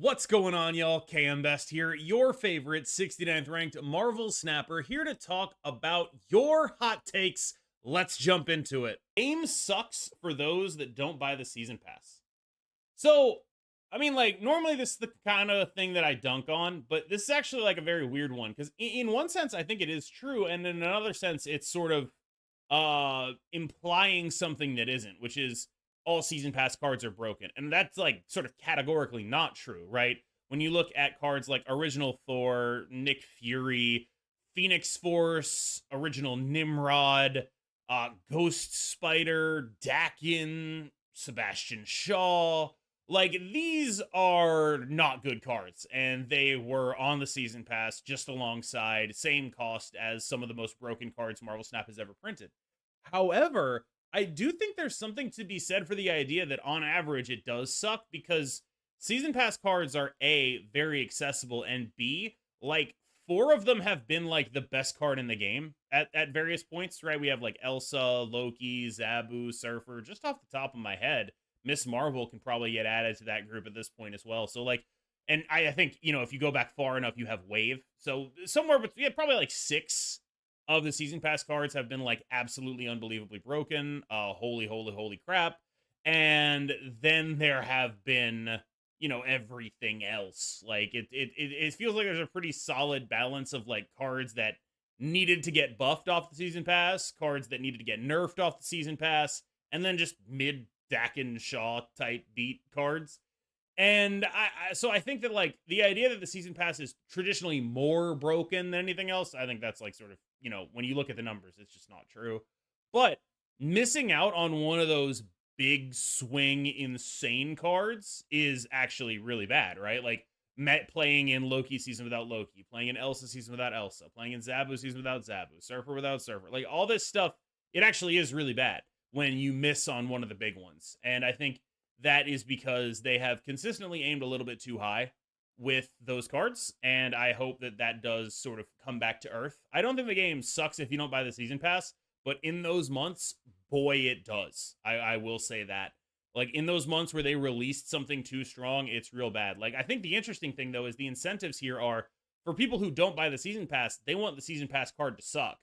What's going on, y'all? KM Best here, your favorite 69th ranked Marvel snapper, here to talk about your hot takes. Let's jump into it. Game sucks for those that don't buy the season pass. So, normally this is the kind of thing that I dunk on, but this is actually like a very weird one because in one sense, I think it is true, and in another sense, it's sort of implying something that isn't, which is all season pass cards are broken. And that's like sort of categorically not true, right? When you look at cards like Original Thor, Nick Fury, Phoenix Force, Original Nimrod, Ghost Spider, Dakin, Sebastian Shaw, like these are not good cards, and they were on the season pass just alongside same cost as some of the most broken cards Marvel Snap has ever printed. However, I do think there's something to be said for the idea that on average it does suck because season pass cards are A, very accessible, and B, like four of them have been like the best card in the game at various points, right? We have like Elsa, Loki, Zabu, Surfer, just off the top of my head. Miss Marvel can probably get added to that group at this point as well. So like, and I think, if you go back far enough, you have Wave. So somewhere between, yeah, probably like six of the season pass cards have been like absolutely unbelievably broken. Holy crap. And then there have been, everything else. Like it feels like there's a pretty solid balance of like cards that needed to get buffed off the season pass, cards that needed to get nerfed off the season pass, and then just mid Dakin Shaw type beat cards. And so I think that like the idea that the season pass is traditionally more broken than anything else, I think that's like sort of, when you look at the numbers, it's just not true. But missing out on one of those big swing insane cards is actually really bad, right? Like playing in Loki season without Loki, playing in Elsa season without Elsa, playing in Zabu season without Zabu, Surfer without Surfer, like all this stuff, it actually is really bad when you miss on one of the big ones. And I think that is because they have consistently aimed a little bit too high with those cards, and I hope that that does sort of come back to earth. I don't think the game sucks if you don't buy the season pass, but in those months, boy, it does. I will say that. Like in those months where they released something too strong, it's real bad. Like I think the interesting thing though is the incentives here are for people who don't buy the season pass, they want the season pass card to suck.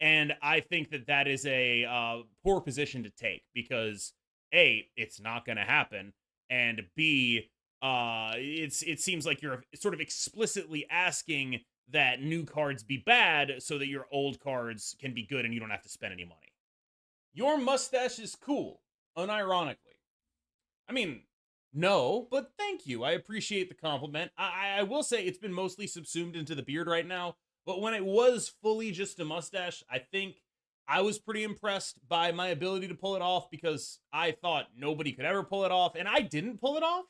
And I think that that is a poor position to take because A, it's not going to happen, and B, it seems like you're sort of explicitly asking that new cards be bad so that your old cards can be good and you don't have to spend any money. Your mustache is cool, unironically. I mean, no, but thank you. I appreciate the compliment. I will say it's been mostly subsumed into the beard right now, but when it was fully just a mustache, I think I was pretty impressed by my ability to pull it off because I thought nobody could ever pull it off, and I didn't pull it off.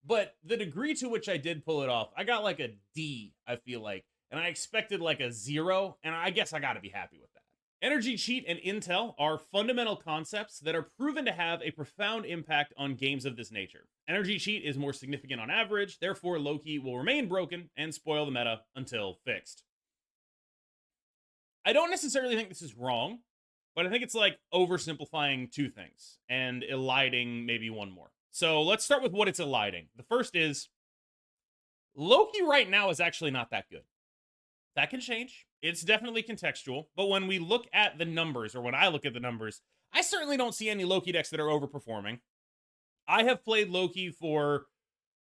But the degree to which I did pull it off, I got like a D, I feel like, and I expected like a 0, and I guess I got to be happy with that. Energy cheat and intel are fundamental concepts that are proven to have a profound impact on games of this nature. Energy cheat is more significant on average, therefore Loki will remain broken and spoil the meta until fixed. I don't necessarily think this is wrong, but I think it's like oversimplifying two things and eliding maybe one more. So let's start with what it's eliding. The first is Loki right now is actually not that good. That can change. It's definitely contextual, but when we look at the numbers, or when I look at the numbers, I certainly don't see any Loki decks that are overperforming. I have played Loki for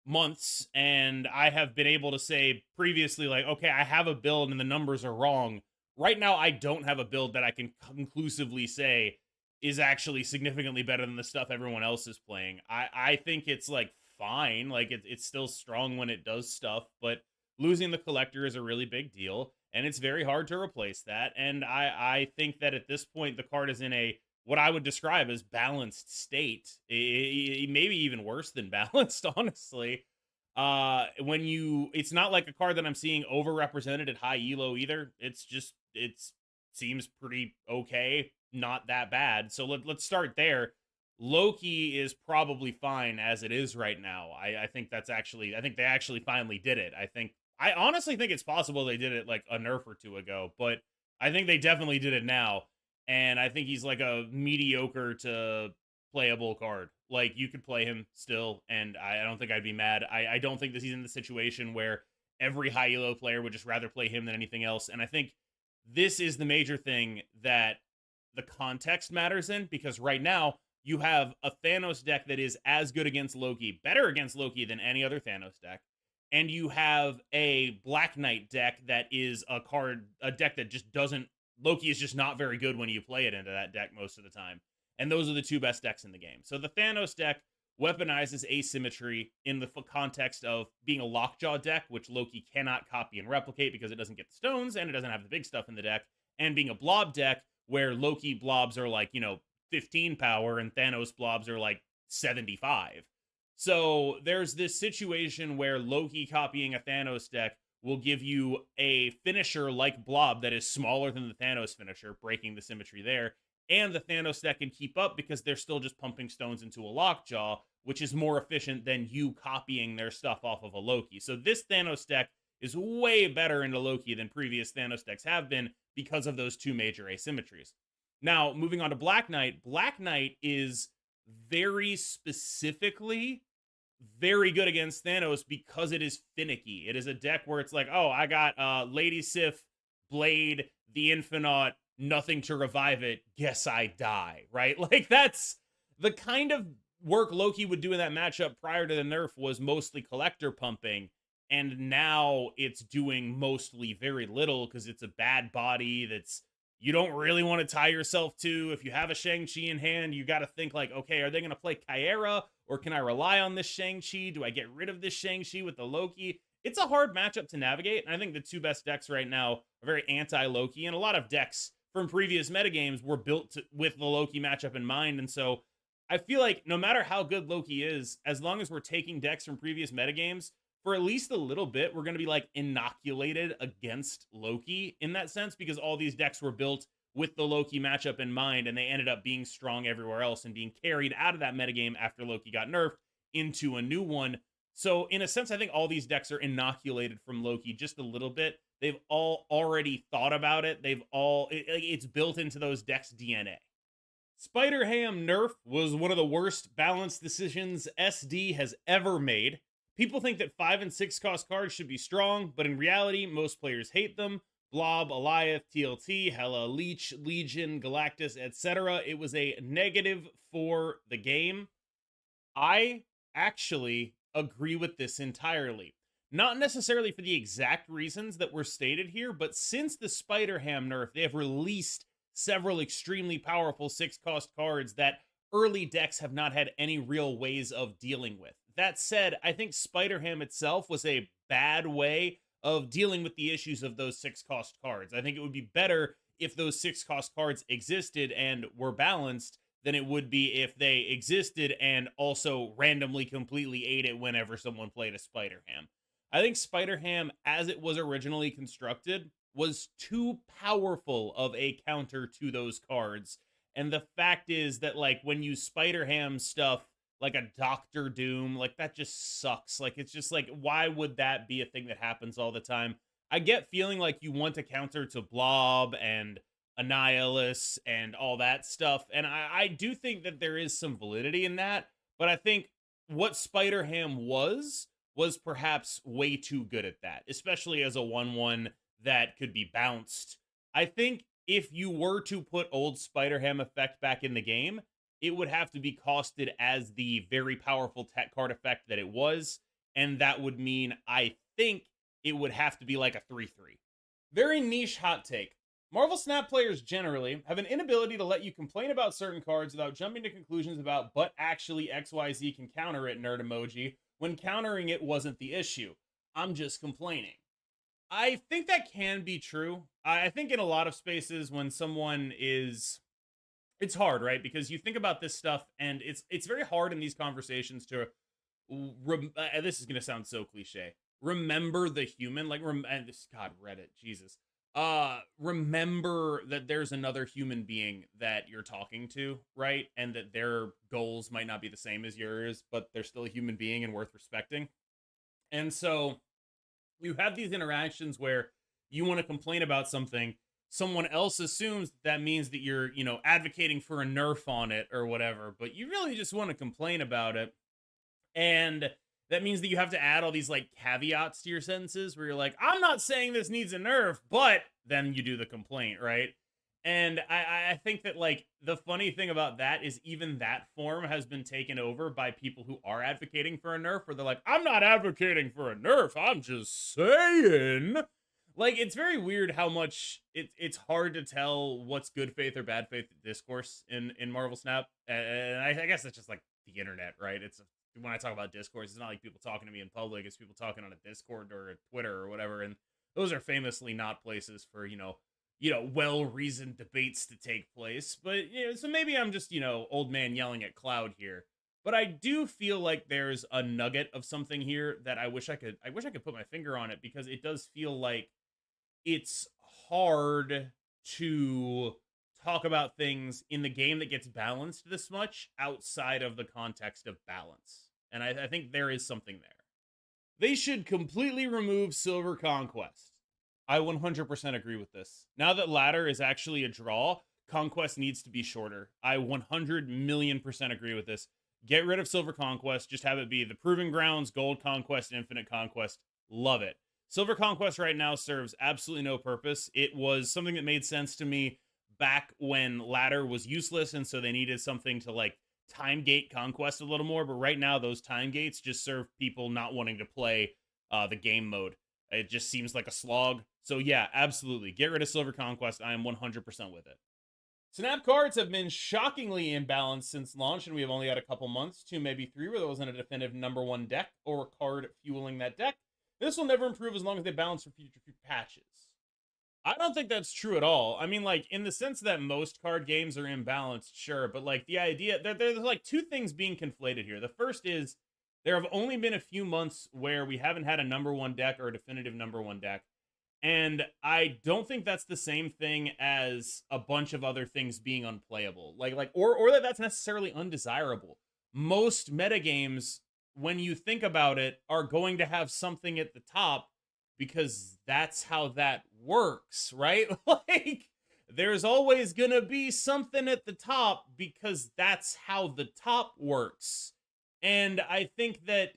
months, and I have been able to say previously, like, okay, I have a build and the numbers are wrong. Right now, I don't have a build that I can conclusively say is actually significantly better than the stuff everyone else is playing. I think it's like fine, like it's still strong when it does stuff, but losing the collector is a really big deal, and it's very hard to replace that. And I think that at this point, the card is in a what I would describe as balanced state, maybe even worse than balanced, honestly. It's not like a card that I'm seeing overrepresented at high elo either. It seems pretty okay, not that bad. So let's start there. Loki is probably fine as it is right now. I think I think they actually finally did it. I honestly think it's possible they did it like a nerf or two ago, but I think they definitely did it now. And I think he's like a mediocre to playable card. Like, you could play him still, and I don't think I'd be mad. I don't think that he's in the situation where every high elo player would just rather play him than anything else. And I think this is the major thing that the context matters in, because right now you have a Thanos deck that is as good against Loki, better against Loki than any other Thanos deck. And you have a Black Knight deck that is a deck that just doesn't, Loki is just not very good when you play it into that deck most of the time. And those are the two best decks in the game. So the Thanos deck weaponizes asymmetry in the context of being a Lockjaw deck, which Loki cannot copy and replicate because it doesn't get the stones and it doesn't have the big stuff in the deck, and being a blob deck where Loki blobs are like, 15 power and Thanos blobs are like 75. So there's this situation where Loki copying a Thanos deck will give you a finisher like Blob that is smaller than the Thanos finisher, breaking the symmetry there. And the Thanos deck can keep up because they're still just pumping stones into a Lockjaw, which is more efficient than you copying their stuff off of a Loki. So this Thanos deck is way better into Loki than previous Thanos decks have been because of those two major asymmetries. Now, moving on to Black Knight. Black Knight is very specifically very good against Thanos because it is finicky. It is a deck where it's like, oh, I got Lady Sif, Blade, the Infinite, nothing to revive it, guess I die, right? Like, that's the kind of work Loki would do in that matchup prior to the nerf, was mostly collector pumping, and now it's doing mostly very little because it's a bad body that's you don't really want to tie yourself to. If you have a Shang-Chi in hand, you got to think like, okay, are they going to play Kyera, or can I rely on this Shang-Chi? Do I get rid of this Shang-Chi with the Loki? It's a hard matchup to navigate, and I think the two best decks right now are very anti-Loki, and a lot of decks from previous metagames were built with the Loki matchup in mind. And so I feel like no matter how good Loki is, as long as we're taking decks from previous metagames, for at least a little bit, we're going to be like inoculated against Loki in that sense, because all these decks were built with the Loki matchup in mind, and they ended up being strong everywhere else and being carried out of that metagame after Loki got nerfed into a new one. So in a sense, I think all these decks are inoculated from Loki just a little bit. They've all already thought about it. It's built into those decks' DNA. Spider-Ham nerf was one of the worst balanced decisions SD has ever made. People think that 5 and 6 cost cards should be strong, but in reality, most players hate them. Blob, Alioth, TLT, Hela, Leech, Legion, Galactus, etc. It was a negative for the game. I actually agree with this entirely. Not necessarily for the exact reasons that were stated here, but since the Spider-Ham nerf, they have released several extremely powerful 6 cost cards that early decks have not had any real ways of dealing with. That said, I think Spider-Ham itself was a bad way of dealing with the issues of those 6 cost cards. I think it would be better if those 6 cost cards existed and were balanced than it would be if they existed and also randomly completely ate it whenever someone played a Spider-Ham. I think Spider-Ham, as it was originally constructed, was too powerful of a counter to those cards. And the fact is that, like, when you Spider-Ham stuff like a Doctor Doom, like, that just sucks. Like, it's just like, why would that be a thing that happens all the time? I get feeling like you want to counter to Blob and Annihilus and all that stuff, and I do think that there is some validity in that, but I think what Spider-Ham was perhaps way too good at that, especially as a 1/1 that could be bounced. I think if you were to put old Spider-Ham effect back in the game, it would have to be costed as the very powerful tech card effect that it was, and that would mean, I think, it would have to be like a 3/3. Very niche hot take. Marvel Snap players generally have an inability to let you complain about certain cards without jumping to conclusions about, but actually XYZ can counter it, nerd emoji, when countering it wasn't the issue. I'm just complaining. I think that can be true. I think in a lot of spaces when someone is, it's hard, right? Because you think about this stuff and it's very hard in these conversations to, this is going to sound so cliche, remember the human, like, and this, God, Reddit, Jesus. Remember that there's another human being that you're talking to, right? And that their goals might not be the same as yours, but they're still a human being and worth respecting. And so you have these interactions where you want to complain about something. someone else assumes that means that you're, advocating for a nerf on it or whatever, but you really just want to complain about it. And that means that you have to add all these like caveats to your sentences where you're like, I'm not saying this needs a nerf, but then you do the complaint, right? And I think that like the funny thing about that is even that form has been taken over by people who are advocating for a nerf, where they're like, I'm not advocating for a nerf, I'm just saying. Like, it's very weird how much it's hard to tell what's good faith or bad faith discourse in Marvel Snap. And I guess that's just like the internet, right? It's when I talk about discourse, it's not like people talking to me in public, it's people talking on a Discord or a Twitter or whatever. And those are famously not places for, well-reasoned debates to take place. But, so maybe I'm just, old man yelling at cloud here. But I do feel like there's a nugget of something here that I wish I could put my finger on it, because it does feel like it's hard to talk about things in the game that gets balanced this much outside of the context of balance. And I think there is something there. They should completely remove Silver Conquest. I 100% agree with this. Now that ladder is actually a draw, Conquest needs to be shorter. I 100 million percent agree with this. Get rid of Silver Conquest. Just have it be the Proving Grounds, Gold Conquest, Infinite Conquest. Love it. Silver Conquest right now serves absolutely no purpose. It was something that made sense to me back when ladder was useless, and so they needed something to like time gate Conquest a little more. But right now, those time gates just serve people not wanting to play the game mode. It just seems like a slog. So yeah, absolutely. Get rid of Silver Conquest. I am 100% with it. Snap cards have been shockingly imbalanced since launch, and we have only had a couple months, 2, maybe 3, where there wasn't a definitive #1 deck or a card fueling that deck. This will never improve as long as they balance for future patches. I don't think that's true at all. I mean, like, in the sense that most card games are imbalanced, sure, but like the idea that there's like two things being conflated here. The first is there have only been a few months where we haven't had a #1 deck or a definitive #1 deck. And I don't think that's the same thing as a bunch of other things being unplayable. Or that that's necessarily undesirable. Most metagames, when you think about it, are going to have something at the top because that's how that works, right? Like, there's always gonna be something at the top because that's how the top works. And I think that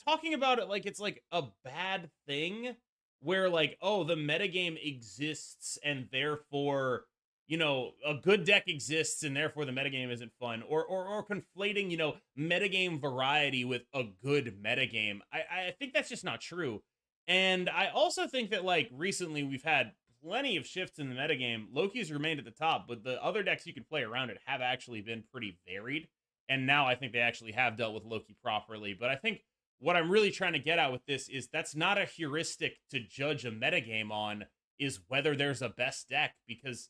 talking about it like it's like a bad thing, where like, oh, the metagame exists and therefore, a good deck exists and therefore the metagame isn't fun, or conflating, metagame variety with a good metagame. I think that's just not true. And I also think that like recently we've had plenty of shifts in the metagame. Loki's remained at the top, but the other decks you can play around it have actually been pretty varied. And now I think they actually have dealt with Loki properly. But I think what I'm really trying to get at with this is that's not a heuristic to judge a metagame on, is whether there's a best deck, because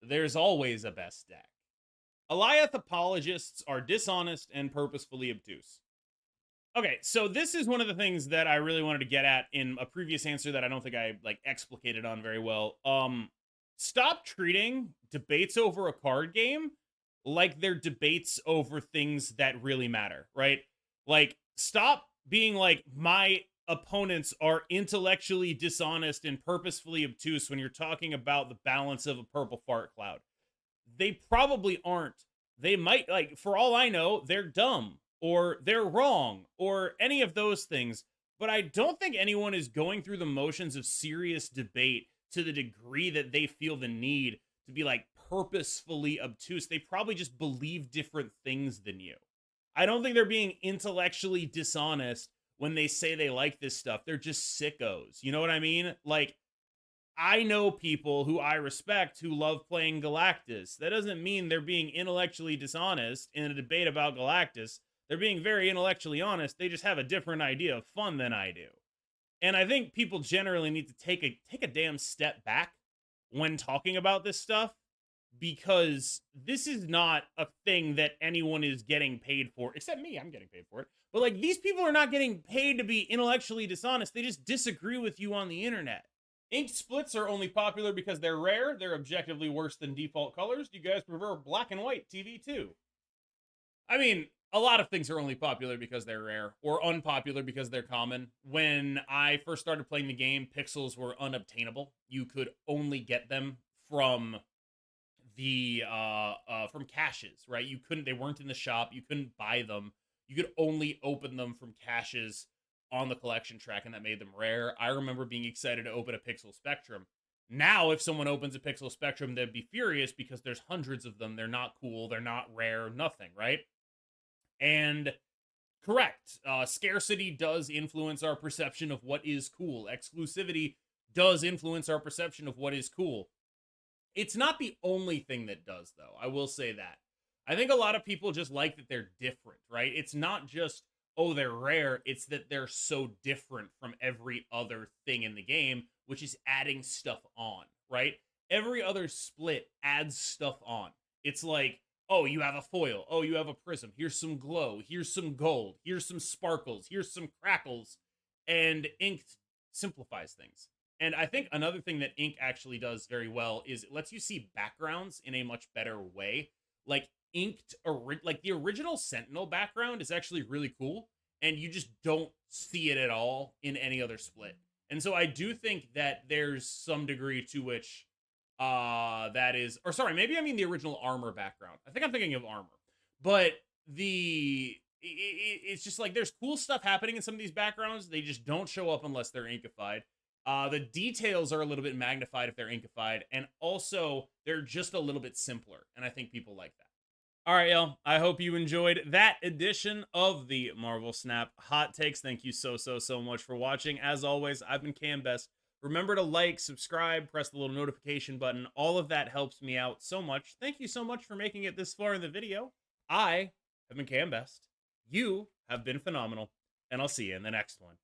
there's always a best deck. Alioth apologists are dishonest and purposefully obtuse. Okay, so this is one of the things that I really wanted to get at in a previous answer that I don't think I like explicated on very well. Stop treating debates over a card game like they're debates over things that really matter, right? Like, stop being like, my opponents are intellectually dishonest and purposefully obtuse when you're talking about the balance of a purple fart cloud. They probably aren't. They might, like, for all I know, they're dumb or they're wrong or any of those things. But I don't think anyone is going through the motions of serious debate to the degree that they feel the need to be like purposefully obtuse. They probably just believe different things than you. I don't think they're being intellectually dishonest when they say they like this stuff. They're just sickos. You know what I mean? Like, I know people who I respect who love playing Galactus. That doesn't mean they're being intellectually dishonest in a debate about Galactus. They're being very intellectually honest. They just have a different idea of fun than I do. And I think people generally need to take a damn step back when talking about this stuff, because this is not a thing that anyone is getting paid for, except me. I'm getting paid for it. But like, these people are not getting paid to be intellectually dishonest. They just disagree with you on the internet. Ink splits are only popular because they're rare. They're objectively worse than default colors. Do you guys prefer black and white TV too? I mean, a lot of things are only popular because they're rare, or unpopular because they're common. When I first started playing the game, pixels were unobtainable. You could only get them from the from caches, right? They weren't in the shop, you couldn't buy them. You could only open them from caches on the collection track, and that made them rare. I remember being excited to open a Pixel Spectrum. Now, if someone opens a Pixel Spectrum, they'd be furious because there's hundreds of them. They're not cool, they're not rare, nothing, right? And correct, scarcity does influence our perception of what is cool. Exclusivity does influence our perception of what is cool. It's not the only thing that does, though. I will say that. I think a lot of people just like that they're different, right? It's not just, oh, they're rare. It's that they're so different from every other thing in the game, which is adding stuff on, right? Every other split adds stuff on. It's like, oh, you have a foil. Oh, you have a prism. Here's some glow. Here's some gold. Here's some sparkles. Here's some crackles. And ink simplifies things. And I think another thing that ink actually does very well is it lets you see backgrounds in a much better way. Like like the original Sentinel background is actually really cool, and you just don't see it at all in any other split. And so I do think that there's some degree to which that is, or sorry, maybe I mean the original armor background. I think I'm thinking of armor. But it's just like there's cool stuff happening in some of these backgrounds. They just don't show up unless they're inkified. The details are a little bit magnified if they're inkified, and also they're just a little bit simpler, and I think people like that. All right, y'all. I hope you enjoyed that edition of the Marvel Snap Hot Takes. Thank you so much for watching. As always, I've been Cam Best. Remember to like, subscribe, press the little notification button. All of that helps me out so much. Thank you so much for making it this far in the video. I have been Cam Best. You have been phenomenal, and I'll see you in the next one.